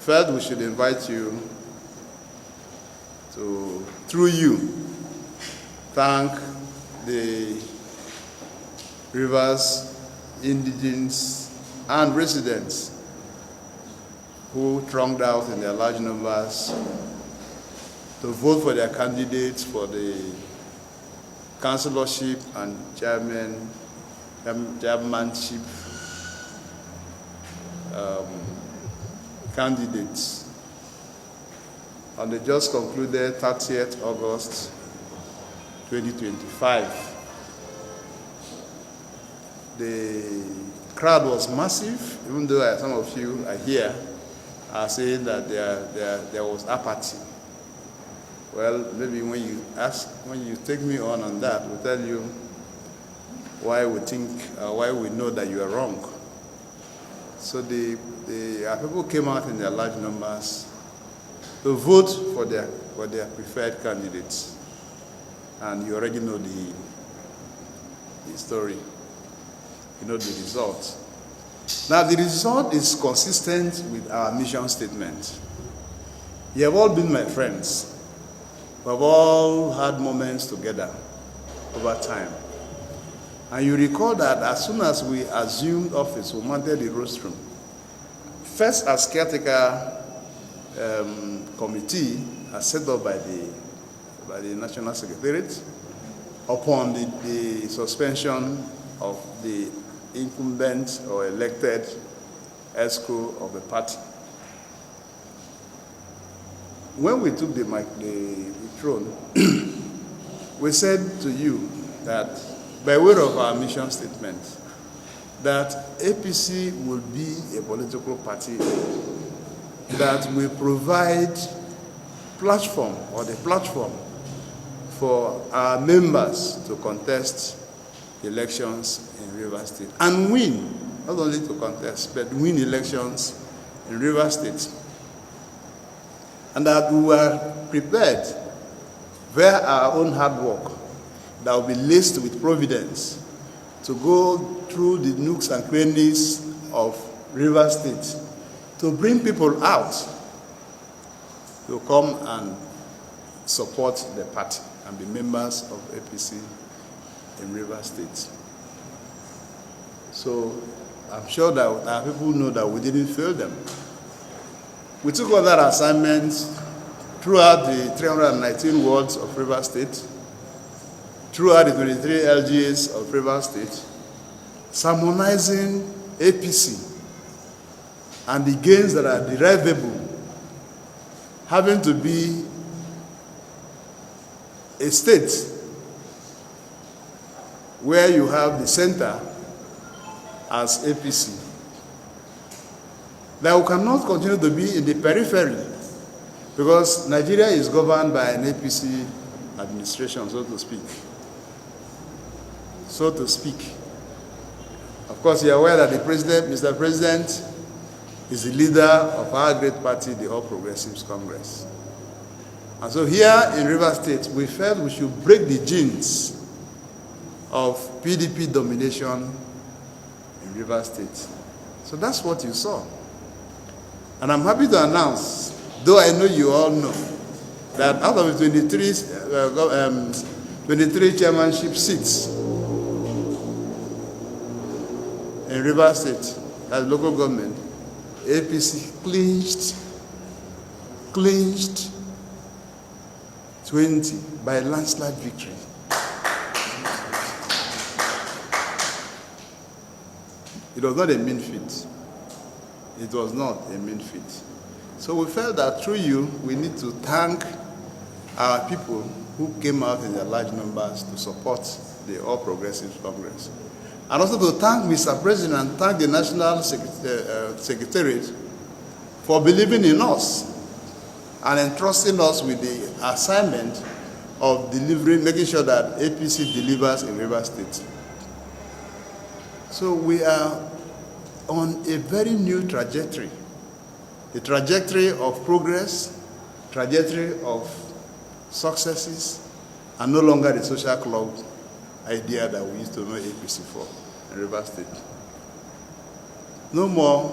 felt we should invite you to, through you, thank the Rivers indigents and residents who thronged out in their large numbers to vote for their candidates for the councillorship and chairmanship candidates on the just concluded 30th August 2025. The crowd was massive, even though some of you are here are saying that there was apathy. Well, maybe when you take me on that, we'll tell you why we think, why we know that you are wrong. So our people came out in their large numbers to vote for their preferred candidates, and you already know the story. You know the result. Now, the result is consistent with our mission statement. You have all been my friends. We have all had moments together over time. And you recall that as soon as we assumed office, we mounted the rostrum. First, as caretaker committee as set up by the National Secretariat upon the suspension of the incumbent or elected ESCO of the party. When we took the throne, we said to you that by way of our mission statement, that APC will be a political party that will provide platform or the platform for our members to contest elections in Rivers State and win, not only to contest, but win elections in Rivers State. And that we were prepared via our own hard work that will be laced with providence to go through the nooks and crannies of Rivers State to bring people out to come and support the party and be members of APC in Rivers State. So I'm sure that our people know that we didn't fail them. We took other assignments throughout the 319 wards of Rivers State, throughout the 23 LGAs of Rivers State, sermonizing APC and the gains that are derivable, having to be a state where you have the center as APC. That we cannot continue to be in the periphery because Nigeria is governed by an APC administration, so to speak. So to speak. Of course, you are aware that the president, Mr. President, is the leader of our great party, the All Progressives Congress. And so here in Rivers State, we felt we should break the genes of PDP domination in Rivers State. So that's what you saw. And I'm happy to announce, though I know you all know, that out of the 23 chairmanship seats in Rivers State as local government, APC clinched 20 by landslide victory. It was not a mean feat. It was not a mean feat. So we felt that through you, we need to thank our people who came out in their large numbers to support the All Progressives Congress. And also to thank Mr. President and thank the National Secretariat for believing in us and entrusting us with the assignment of delivering, making sure that APC delivers in Rivers State. So we are on a very new trajectory, a trajectory of progress, trajectory of successes, and no longer the social club idea that we used to know APC for in Rivers State. No more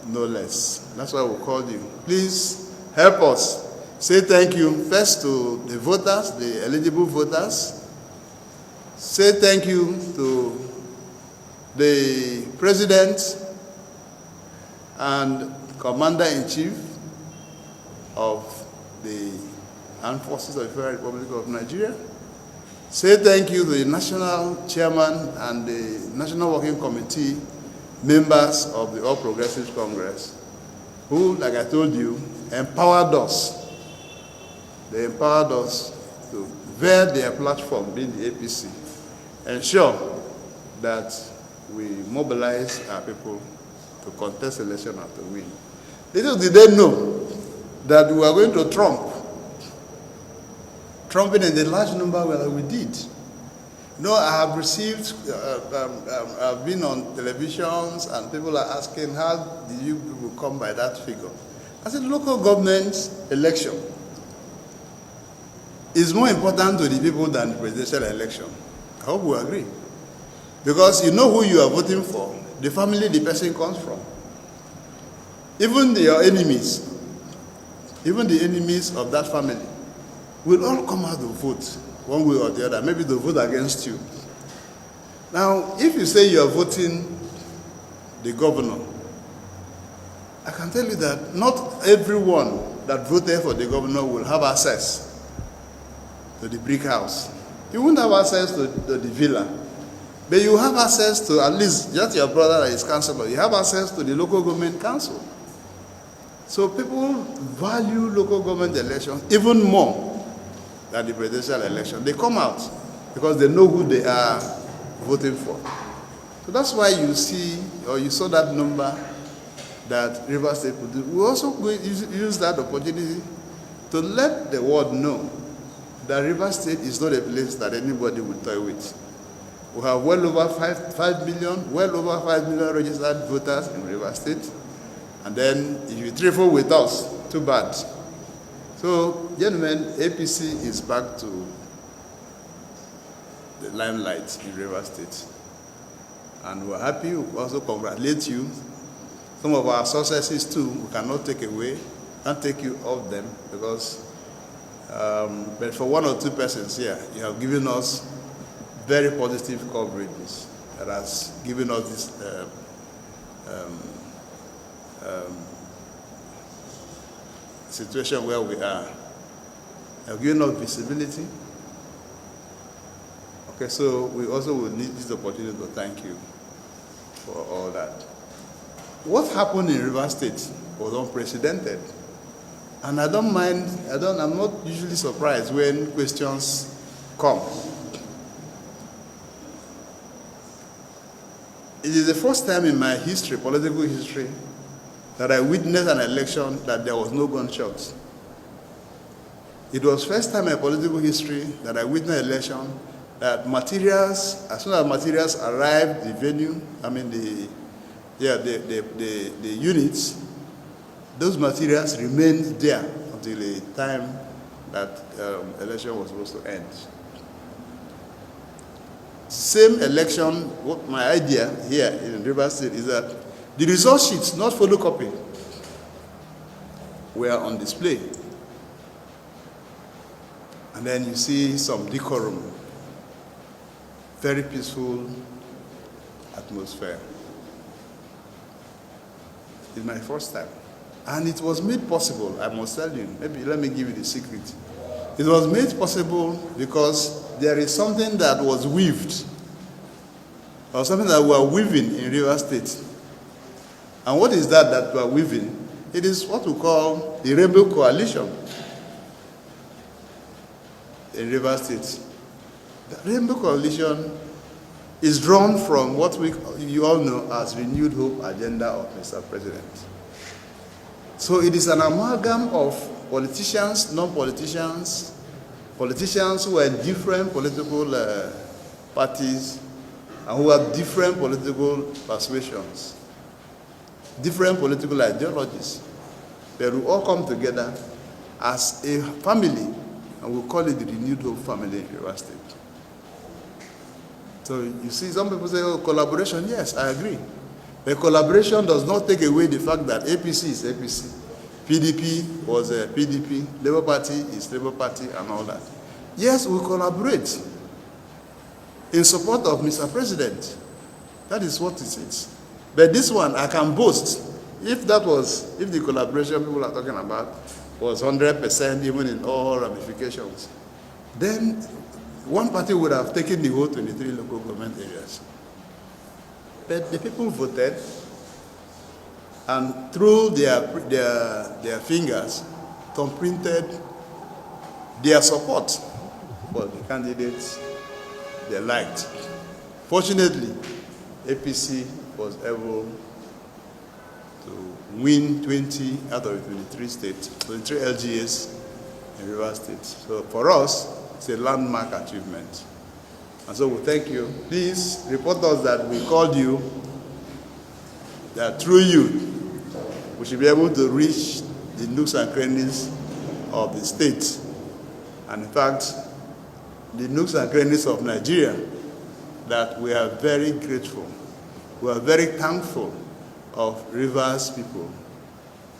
no less. That's why we called you. Please help us. Say thank you first to the voters, the eligible voters. Say thank you to the President and Commander-in-Chief of the Armed Forces of the Federal Republic of Nigeria. Say thank you to the National Chairman and the National Working Committee members of the All Progressives Congress, who, like I told you, empowered us. They empowered us to veer their platform, being the APC, ensure that we mobilize our people to contest election and to win. Little did they know that we were going to trumping in the large number that we did. You know, I have received, I've been on televisions and people are asking, how did you people come by that figure? I said, local government election is more important to the people than the presidential election. I hope we agree. Because you know who you are voting for, the family the person comes from. Even your enemies, even the enemies of that family, will all come out to vote one way or the other, maybe to vote against you. Now, if you say you are voting the governor, I can tell you that not everyone that voted for the governor will have access to the brick house. You won't have access to the villa. But you have access to, at least just your brother that is councillor, you have access to the local government council. So people value local government elections even more than the presidential election. They come out because they know who they are voting for. So that's why you see, or you saw that number that Rivers State produced. We also use that opportunity to let the world know that Rivers State is not a place that anybody will toy with. We have well over 5 million registered voters in Rivers State. And then if you trifle with us, too bad. So, gentlemen, APC is back to the limelight in Rivers State. And we're happy. We also congratulate you. Some of our successes too, we cannot take away, can't take you off them because, but for one or two persons here, you have given us very positive coverages that has given us this situation where we are. Have given us visibility. Okay, so we also will need this opportunity to thank you for all that. What happened in Rivers State was unprecedented. And I don't mind, I'm not usually surprised when questions come. It is the first time in my history, political history, that I witnessed an election that there was no gunshots. It was first time in political history that I witnessed an election that materials, as soon as materials arrived, the venue, I mean the units, those materials remained there until the time that election was supposed to end. Same election, what my idea here in Rivers State is that the result sheets, not photocopy, were on display. And then you see some decorum, very peaceful atmosphere. It's my first time. And it was made possible, I must tell you, maybe let me give you the secret. It was made possible because there is something that was weaved, or something that we are weaving in Rivers State. And what is that we are weaving? It is what we call the Rainbow Coalition in Rivers State. The Rainbow Coalition is drawn from what you all know as Renewed Hope Agenda of Mr. President. So it is an amalgam of politicians, non-politicians, politicians who are in different political parties and who have different political persuasions, different political ideologies. They will all come together as a family, and we'll call it the Renewed Hope family in Rivers State. So you see, some people say, oh, collaboration, yes, I agree. The collaboration does not take away the fact that APC is APC, PDP was a PDP, Labour Party is Labour Party, and all that. Yes, we collaborate in support of Mr. President. That is what it is. But this one, I can boast, if the collaboration people are talking about was 100%, even in all ramifications, then one party would have taken the whole 23 local government areas. But the people voted, and through their fingers, thumbprinted their support for the candidates they liked. Fortunately, APC was able to win 20 out of 23 states, 23 LGAs in Rivers State. So for us, it's a landmark achievement. And so we thank you. Please report us that we called you, that through you, we should be able to reach the nooks and crannies of the state. And in fact, the nooks and crannies of Nigeria, that we are very grateful. We are very thankful of Rivers people,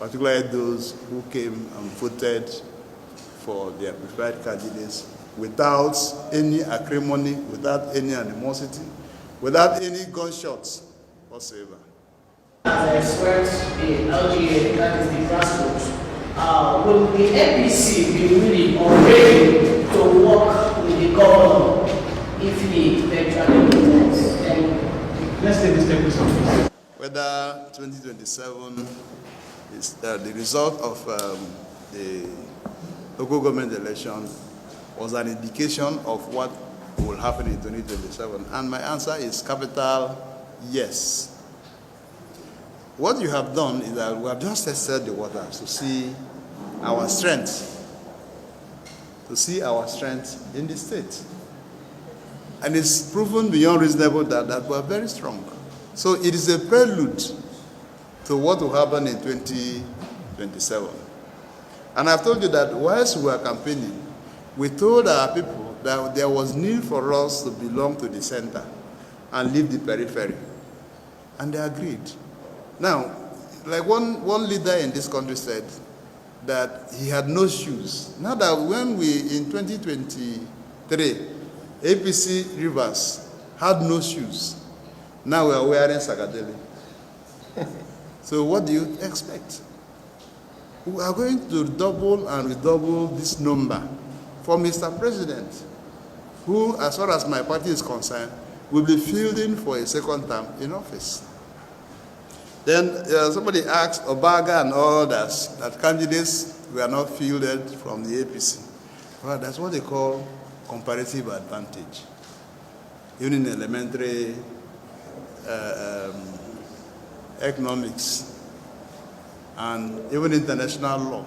particularly those who came and voted for their preferred candidates without any acrimony, without any animosity, without any gunshots whatsoever. As I expect the LGA, that is the grassroots, will the APC be willing or ready to work with the governor if he eventually votes? Let's take this step with whether 2027 is the result of the local government election was an indication of what will happen in 2027. And my answer is capital yes. What you have done is that we have just tested the waters to see our strength, in the state. And it's proven beyond reasonable doubt that we are very strong. So it is a prelude to what will happen in 2027. And I've told you that whilst we were campaigning, we told our people that there was need for us to belong to the center and leave the periphery. And they agreed. Now, like one leader in this country said that he had no shoes. Now that when we, in 2023, APC Rivers had no shoes, now we are wearing Sagadeli. So what do you expect? We are going to double and redouble this number for Mr. President, who, as far as my party is concerned, will be fielding for a second term in office. Then somebody asked Obaga and others that candidates were not fielded from the APC. Well, that's what they call comparative advantage. Even in elementary economics and even international law.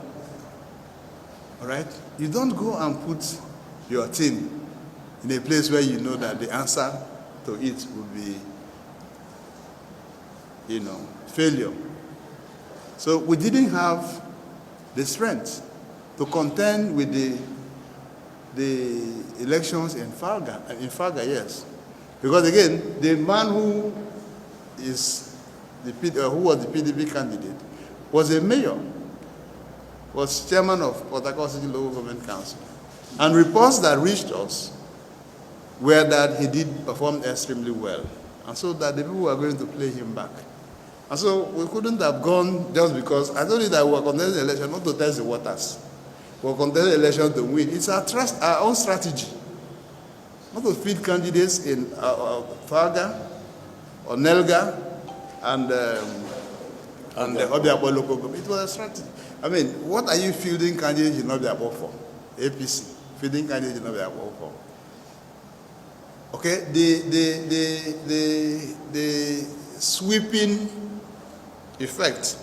All right? You don't go and put your team in a place where you know that the answer to it will be, failure. So we didn't have the strength to contend with the elections in Farga, yes. Because again, the man who was the PDP candidate was a mayor, was chairman of Port Harcourt City Local Government Council. And reports that reached us were that he did perform extremely well. And so that the people were going to play him back. And so we couldn't have gone just because, I told you that we were contesting the election not to test the waters. We were contesting the election to win. It's our own strategy. Not to feed candidates in Farga, or Nelga, and the Obiabo local government. It was a strategy. I mean, what are you fielding candidates in Obiabo for? APC. Feeding candidates in Obiabo for. Okay, the sweeping effect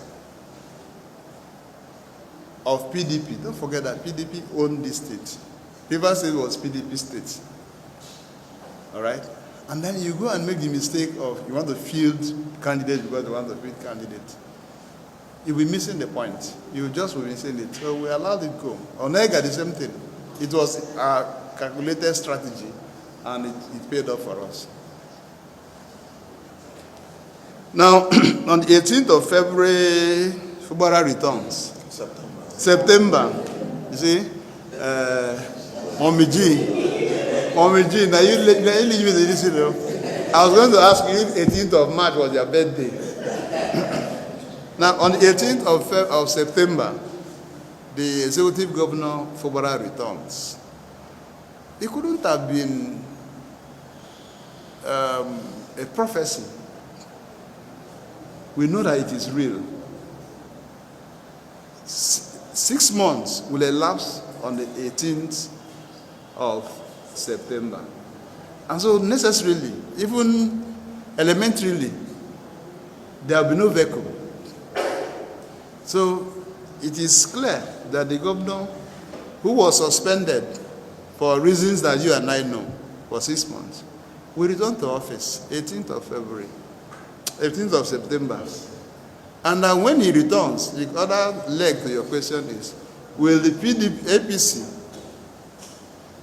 of PDP. Don't forget that PDP owned this state. Rivers State was PDP state. All right? And then you go and make the mistake of you want to field candidates because you want to field candidates. You'll be missing the point. You just will be missing it. So we allowed it go. Onega, the same thing. It was a calculated strategy, and it paid off for us. Now, on the 18th of February, Fubara returns. September. You see? Momiji, now you leave me this, I was going to ask you if 18th of March was your birthday. Now, on the 18th of September, the executive governor, Fubara, returns. It couldn't have been a prophecy. We know that it is real. 6 months will elapse on the 18th of September. And so necessarily, even elementarily, there will be no vacuum. So it is clear that the governor, who was suspended for reasons that you and I know for 6 months, will return to office 18th of February, 18th of September. And when he returns, the other leg to your question is, will the PDP APC,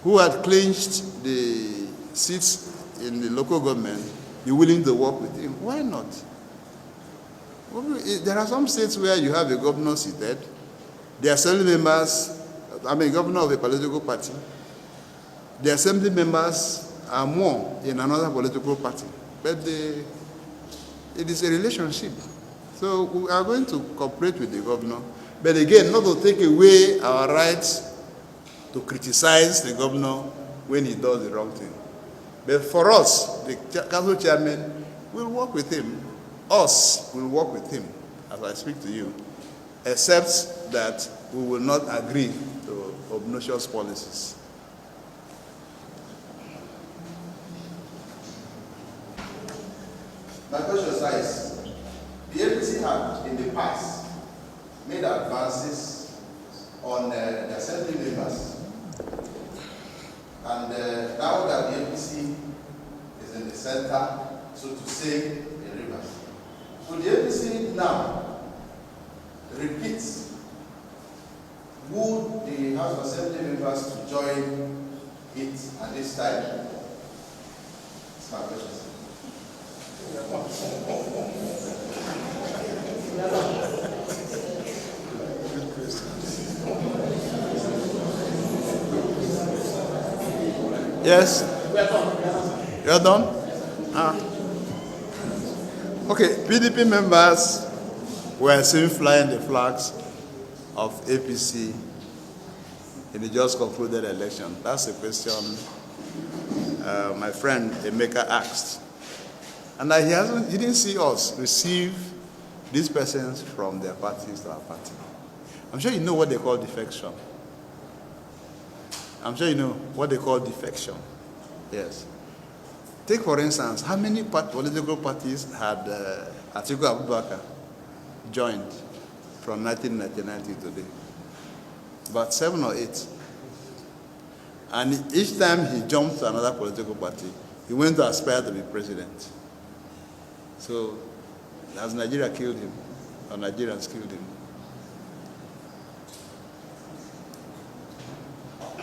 who had clinched the seats in the local government, be willing to work with him? Why not? There are some states where you have a governor seated, the assembly members, governor of a political party, the assembly members are more in another political party, but it is a relationship. So we are going to cooperate with the governor, but again, not to take away our rights to criticize the governor when he does the wrong thing. But for us, the council chairman will work with him. Us will work with him as I speak to you, except that we will not agree to obnoxious policies. My question is, the APC had in the past made advances on the assembly members, and now that the APC is in the center, so to say, in Rivers, would the APC now repeat, would the House of Assembly members to join it at this time? That's my question. Yes? You're done? Okay, PDP members were seen flying the flags of APC in the just concluded election. That's the question my friend Emeka asked. And he didn't see us receive these persons from their parties to our party. I'm sure you know what they call defection. I'm sure you know what they call defection. Yes. Take, for instance, how many political parties had Atiku Abubakar joined from 1999 to today? About 7 or 8. And each time he jumped to another political party, he went to aspire to be president. So, has Nigeria killed him? Or Nigerians killed him?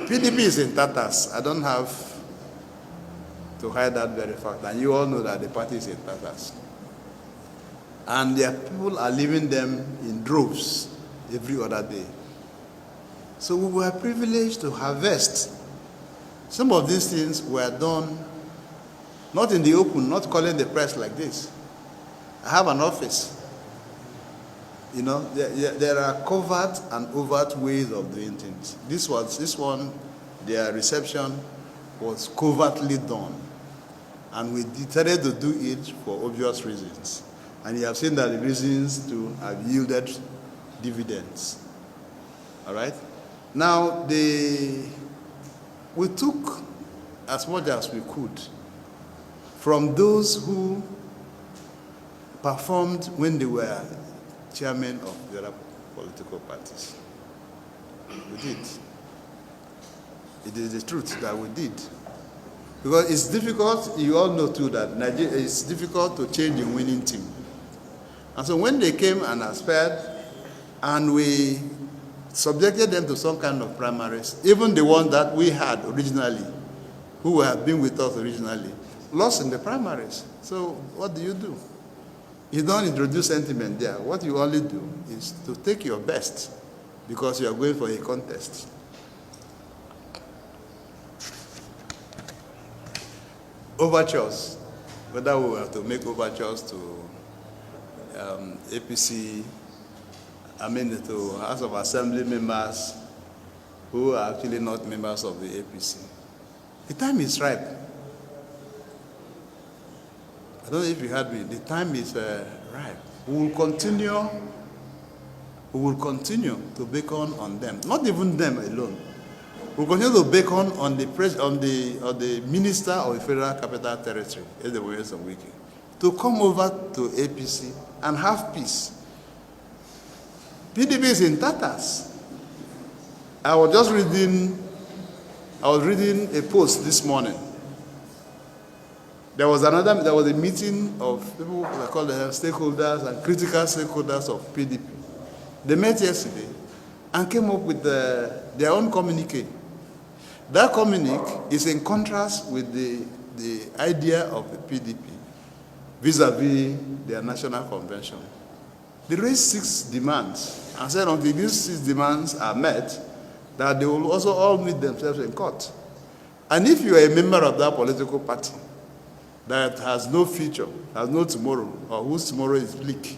PDP is in tatters. I don't have to hide that very fact. And you all know that the party is in tatters. And their people are leaving them in droves every other day. So we were privileged to harvest. Some of these things were done not in the open, not calling the press like this. I have an office. You know, there are covert and overt ways of doing things. This one, their reception was covertly done. And we decided to do it for obvious reasons. And you have seen that the reasons to have yielded dividends. All right? Now, we took as much as we could from those who performed when they were chairman of the other political parties. We did. It is the truth that we did. Because it's difficult, you all know too that Nigeria, it's difficult to change a winning team. And so when they came and aspired, and we subjected them to some kind of primaries, even the one that we had originally, who had been with us originally, lost in the primaries. So what do? You don't introduce sentiment there. What you only do is to take your best because you are going for a contest. Overtures, whether we have to make overtures to APC, to House of Assembly members who are actually not members of the APC. The time is ripe. I don't know if you heard me. The time is ripe. We will continue to beckon on them. Not even them alone. We will continue to beckon on the Minister of the Federal Capital Territory, Omoyele, to come over to APC and have peace. PDP is in tatters. I was reading a post this morning. There was a meeting of people who call them stakeholders and critical stakeholders of PDP. They met yesterday and came up with their own communique. That communique is in contrast with the idea of the PDP vis-a-vis their national convention. They raised 6 demands and said until these 6 demands are met, that they will also all meet themselves in court. And if you are a member of that political party that has no future, has no tomorrow, or whose tomorrow is bleak,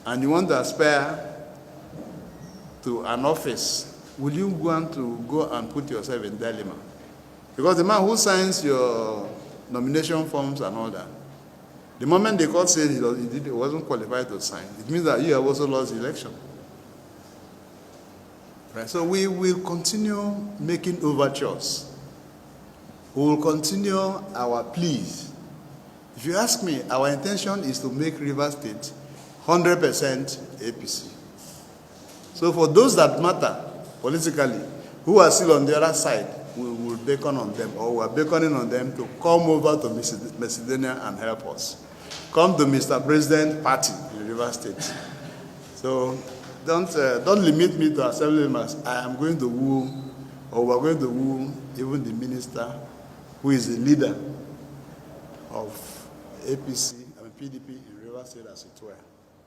and you want to aspire to an office, will you want to go and put yourself in dilemma? Because the man who signs your nomination forms and all that, the moment the court says he wasn't qualified to sign, it means that you have also lost the election. Right? So we will continue making overtures. We will continue our pleas. If you ask me, our intention is to make Rivers State 100% APC. So for those that matter politically, who are still on the other side, we will beckon on them, or we are beckoning on them to come over to Macedonia and help us. Come to Mr. President Party in Rivers State. So don't limit me to assembly members. I am going to woo, or we are going to woo even the minister who is the leader of APC, PDP in Rivers State as it were.